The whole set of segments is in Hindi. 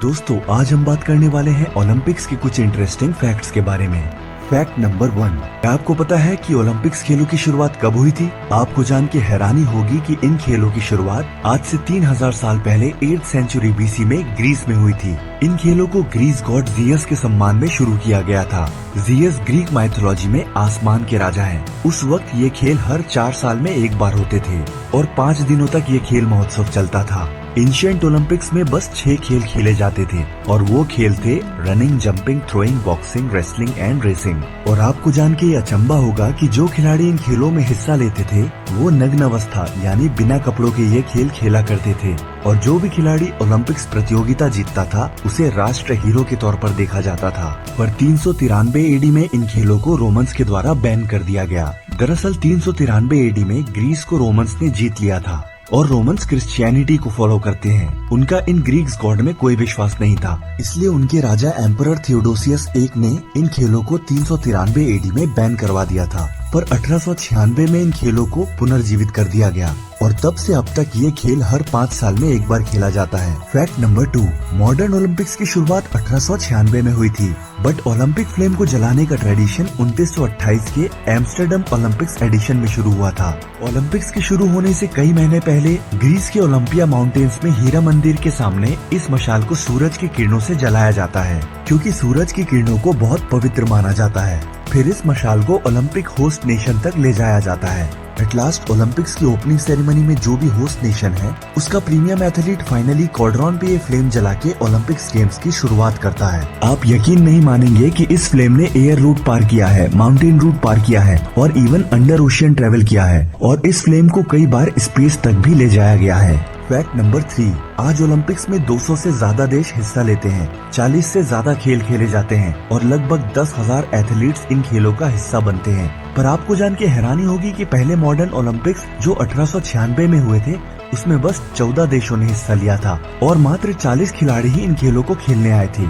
दोस्तों आज हम बात करने वाले हैं ओलंपिक्स के कुछ इंटरेस्टिंग फैक्ट्स के बारे में। फैक्ट नंबर 1, क्या आपको पता है कि ओलंपिक्स खेलों की शुरुआत कब हुई थी? आपको जान के हैरानी होगी कि इन खेलों की शुरुआत आज से 3000 साल पहले 8th सेंचुरी BC में ग्रीस में हुई थी। इन खेलों को ग्रीस गॉड जियस के सम्मान में शुरू किया गया था। जियस ग्रीक माइथोलॉजी में आसमान के राजा हैं। उस वक्त ये खेल हर 4 साल में एक बार होते थे और 5 दिनों तक ये खेल महोत्सव चलता था। एंशिएंट ओलंपिक्स में बस 6 खेल खेले जाते थे और वो खेल थे running, jumping, throwing, boxing, wrestling and racing. और आपको जान के ये अचंबा होगा कि जो खिलाड़ी इन खेलों में हिस्सा लेते थे वो नग्न अवस्था यानी बिना कपड़ों के ये खेल खेला करते थे। और जो भी खिलाड़ी ओलंपिक्स प्रतियोगिता जीतता था उसे राष्ट्र हीरो के तौर पर देखा जाता था। पर 393 AD में इन खेलों को रोमन्स के द्वारा बैन कर दिया गया। दरअसल 393 AD में ग्रीस को रोमन्स ने जीत लिया था और रोमन्स क्रिश्चियनिटी को फॉलो करते हैं। उनका इन ग्रीक्स गॉड में कोई विश्वास नहीं था, इसलिए उनके राजा एम्परर थियोडोसियस एक ने इन खेलों को 393 AD में बैन करवा दिया था। पर 1896 में इन खेलों को पुनर्जीवित कर दिया गया और तब से अब तक ये खेल हर 5 साल में एक बार खेला जाता है। फैक्ट नंबर 2, मॉडर्न ओलंपिक्स की शुरुआत 1896 में हुई थी, बट ओलंपिक फ्लेम को जलाने का ट्रेडिशन 1928 के एम्स्टर्डम ओलंपिक्स एडिशन में शुरू हुआ था। ओलंपिक्स के शुरू होने से कई महीने पहले ग्रीस के ओलंपिया माउंटेन्स में हीरा मंदिर के सामने इस मशाल को सूरज की किरणों से जलाया जाता है, क्योंकि सूरज की किरणों को बहुत पवित्र माना जाता है। फिर इस मशाल को ओलंपिक होस्ट नेशन तक ले जाया जाता है। एट लास्ट ओलंपिक्स की ओपनिंग सेरेमनी में जो भी होस्ट नेशन है उसका प्रीमियम एथलीट फाइनली कॉर्डरॉन पे ये फ्लेम जला के ओलंपिक्स गेम्स की शुरुआत करता है। आप यकीन नहीं मानेंगे कि इस फ्लेम ने एयर रूट पार किया है, माउंटेन रूट पार किया है और इवन अंडर ओशियन ट्रेवल किया है और इस फ्लेम को कई बार स्पेस तक भी ले जाया गया है। फैक्ट नंबर 3, आज ओलंपिक्स में 200 से ज्यादा देश हिस्सा लेते हैं, 40 से ज्यादा खेल खेले जाते हैं और लगभग 10,000 एथलीट्स इन खेलों का हिस्सा बनते हैं। पर आपको जान के हैरानी होगी कि पहले मॉडर्न ओलंपिक्स जो 1896 में हुए थे उसमें बस 14 देशों ने हिस्सा लिया था और मात्र 40 खिलाड़ी ही इन खेलों को खेलने आए थे।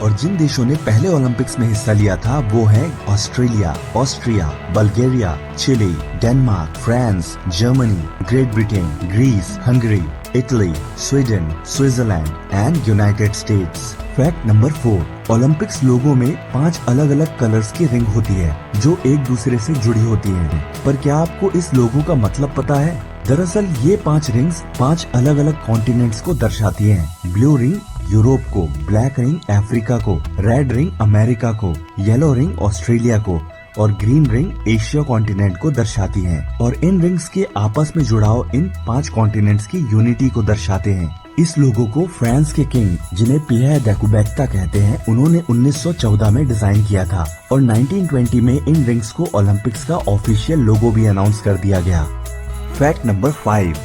और जिन देशों ने पहले ओलंपिक्स में हिस्सा लिया था वो हैं Australia, Austria, Bulgaria, Chile, Denmark, France, Germany, Great Britain, Greece, Hungary, Italy, Sweden, Switzerland and United States. Fact number 4, Olympics लोगों में 5 अलग अलग कलर्स की रिंग होती है जो एक दूसरे से जुड़ी होती है। पर क्या आपको इस लोगो का मतलब पता है? दरअसल ये 5 रिंग्स 5 अलग अलग कॉन्टिनेंट्स को दर्शाती हैं। ब्लू रिंग यूरोप को, ब्लैक रिंग अफ्रीका को, रेड रिंग अमेरिका को, येलो रिंग ऑस्ट्रेलिया को और ग्रीन रिंग एशिया कॉन्टिनेंट को दर्शाती हैं। और इन रिंग्स के आपस में जुड़ाव इन 5 कॉन्टिनेंट्स की यूनिटी को दर्शाते हैं। इस लोगो को फ्रांस के किंग, जिन्हें पियर दे कुबेर्ता कहते हैं, उन्होंने 1914 में डिजाइन किया था और 1920 में इन रिंग्स को ओलंपिक्स का ऑफिशियल लोगो भी अनाउंस कर दिया गया। फैक्ट नंबर 5,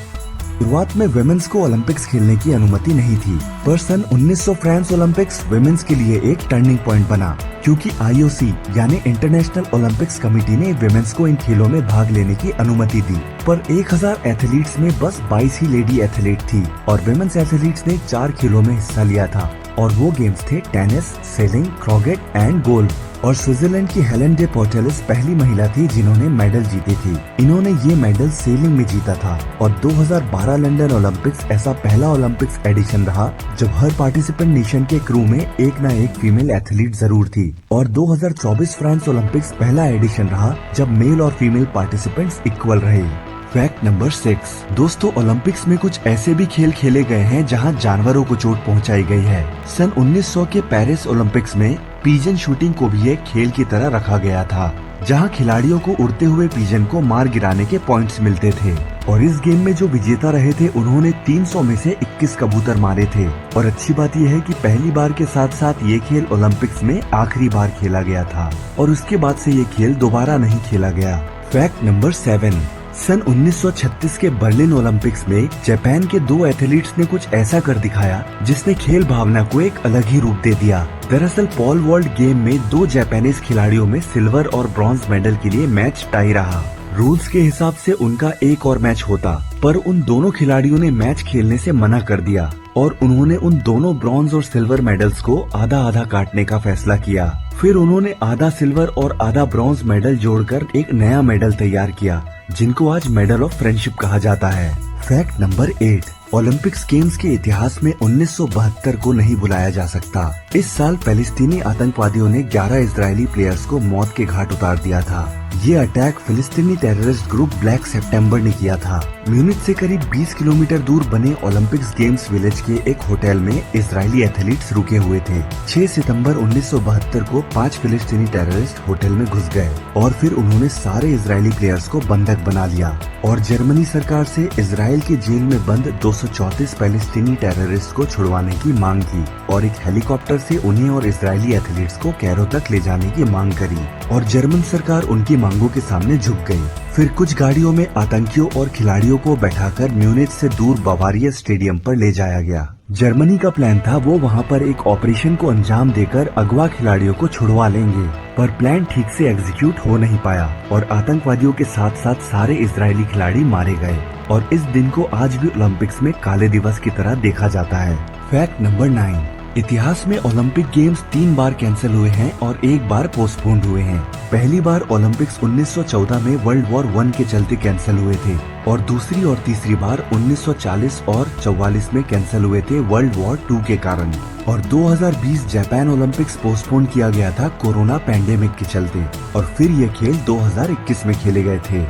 शुरुआत में विमेंस को ओलंपिक्स खेलने की अनुमति नहीं थी, पर सन 1900 फ्रांस ओलंपिक्स विमेंस के लिए एक टर्निंग पॉइंट बना, क्योंकि IOC यानी इंटरनेशनल ओलंपिक्स कमेटी ने विमेंस को इन खेलों में भाग लेने की अनुमति दी। पर 1000 एथलीट्स में बस 22 ही लेडी एथलीट थी और विमेंस एथलीट्स ने 4 खेलों में हिस्सा लिया था और वो गेम्स थे tennis, selling, cricket and golf. और स्विट्जरलैंड की हेलेन डे पोर्टेलिस पहली महिला थी जिन्होंने मेडल जीते थे। इन्होंने ये मेडल सेलिंग में जीता था और 2012 लंदन ओलंपिक्स ऐसा पहला ओलंपिक्स एडिशन रहा जब हर पार्टिसिपेंट नेशन के क्रू में एक न एक फीमेल एथलीट जरूर थी। और 2024 फ्रांस ओलंपिक्स पहला एडिशन रहा जब मेल और फीमेल पार्टिसिपेंट्स इक्वल रहे। फैक्ट नंबर 6, दोस्तों ओलंपिक्स में कुछ ऐसे भी खेल खेले गए हैं जहां जानवरों को चोट पहुंचाई गई है। सन 1900 के पेरिस ओलंपिक्स में पिजन शूटिंग को भी एक खेल की तरह रखा गया था, जहां खिलाड़ियों को उड़ते हुए पिजन को मार गिराने के पॉइंट्स मिलते थे। और इस गेम में जो विजेता रहे थे उन्होंने 300 में से 21 कबूतर मारे थे। और अच्छी बात यह है कि पहली बार के साथ साथ ये खेल ओलंपिक्स में आखिरी बार खेला गया था और उसके बाद से ये खेल दोबारा नहीं खेला गया। फैक्ट नंबर 7, सन 1936 के बर्लिन ओलंपिक्स में जापान के 2 एथलीट्स ने कुछ ऐसा कर दिखाया जिसने खेल भावना को एक अलग ही रूप दे दिया। दरअसल पॉल वॉल्ट गेम में 2 जापानीज खिलाड़ियों में सिल्वर और ब्रॉन्ज मेडल के लिए मैच टाई रहा। रूल्स के हिसाब से उनका एक और मैच होता, पर उन दोनों खिलाड़ियों ने मैच खेलने से मना कर दिया और उन्होंने उन दोनों ब्रॉन्ज और सिल्वर मेडल्स को आधा आधा काटने का फैसला किया। फिर उन्होंने आधा सिल्वर और आधा ब्रॉन्ज मेडल जोड़कर एक नया मेडल तैयार किया जिनको आज मेडल ऑफ फ्रेंडशिप कहा जाता है। फैक्ट नंबर 8, ओलंपिक्स गेम्स के इतिहास में 1972 को नहीं भुलाया जा सकता। इस साल पैलेस्टीनी आतंकवादियों ने 11 इजरायली प्लेयर्स को मौत के घाट उतार दिया था। ये अटैक फिलिस्तीनी टेररिस्ट ग्रुप ब्लैक सितंबर ने किया था। म्यूनिच से करीब 20 किलोमीटर दूर बने ओलंपिक्स गेम्स विलेज के एक होटल में इजरायली एथलीट्स रुके हुए थे। 6 सितंबर 1972 को 5 फिलिस्तीनी टेररिस्ट होटल में घुस गए और फिर उन्होंने सारे इजरायली प्लेयर्स को बंधक बना लिया और जर्मनी सरकार से इजराइल की जेल में बंद 234 पैलेस्टीनी टेररिस्ट को छुड़वाने की मांग की और एक हेलीकॉप्टर से उन्हें और इजरायली एथलीट्स को कैरो तक ले जाने की मांग करी और जर्मन सरकार उनकी मांगों के सामने झुक गई। फिर कुछ गाड़ियों में आतंकियों और खिलाड़ियों को बैठाकर म्यूनिच से दूर बवारिया स्टेडियम पर ले जाया गया। जर्मनी का प्लान था वो वहां पर एक ऑपरेशन को अंजाम देकर अगवा खिलाड़ियों को छुड़वा लेंगे, पर प्लान ठीक से एग्जीक्यूट हो नहीं पाया और आतंकवादियों के साथ साथ सारे इजरायली खिलाड़ी मारे गए और इस दिन को आज भी ओलंपिक्स में काले दिवस की तरह देखा जाता है। फैक्ट नंबर 9, इतिहास में ओलंपिक गेम्स 3 बार कैंसिल हुए हैं और 1 बार पोस्टपोन्ड हुए हैं। पहली बार ओलंपिक्स 1914 में वर्ल्ड वॉर 1 के चलते कैंसिल हुए थे और दूसरी और तीसरी बार 1940 और 44 में कैंसिल हुए थे वर्ल्ड वॉर 2 के कारण। और 2020 जापान ओलंपिक्स पोस्टपोन किया गया था कोरोना पैंडेमिक के चलते और फिर ये खेल 2021 में खेले गए थे।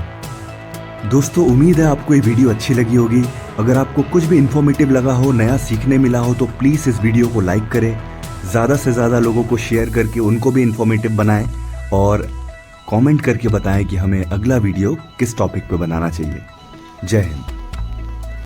दोस्तों, उम्मीद है आपको ये वीडियो अच्छी लगी होगी। अगर आपको कुछ भी इन्फॉर्मेटिव लगा हो, नया सीखने मिला हो तो प्लीज इस वीडियो को लाइक करें, ज्यादा से ज्यादा लोगों को शेयर करके उनको भी इन्फॉर्मेटिव बनाएं और कमेंट करके बताएं कि हमें अगला वीडियो किस टॉपिक पे बनाना चाहिए। जय हिंद।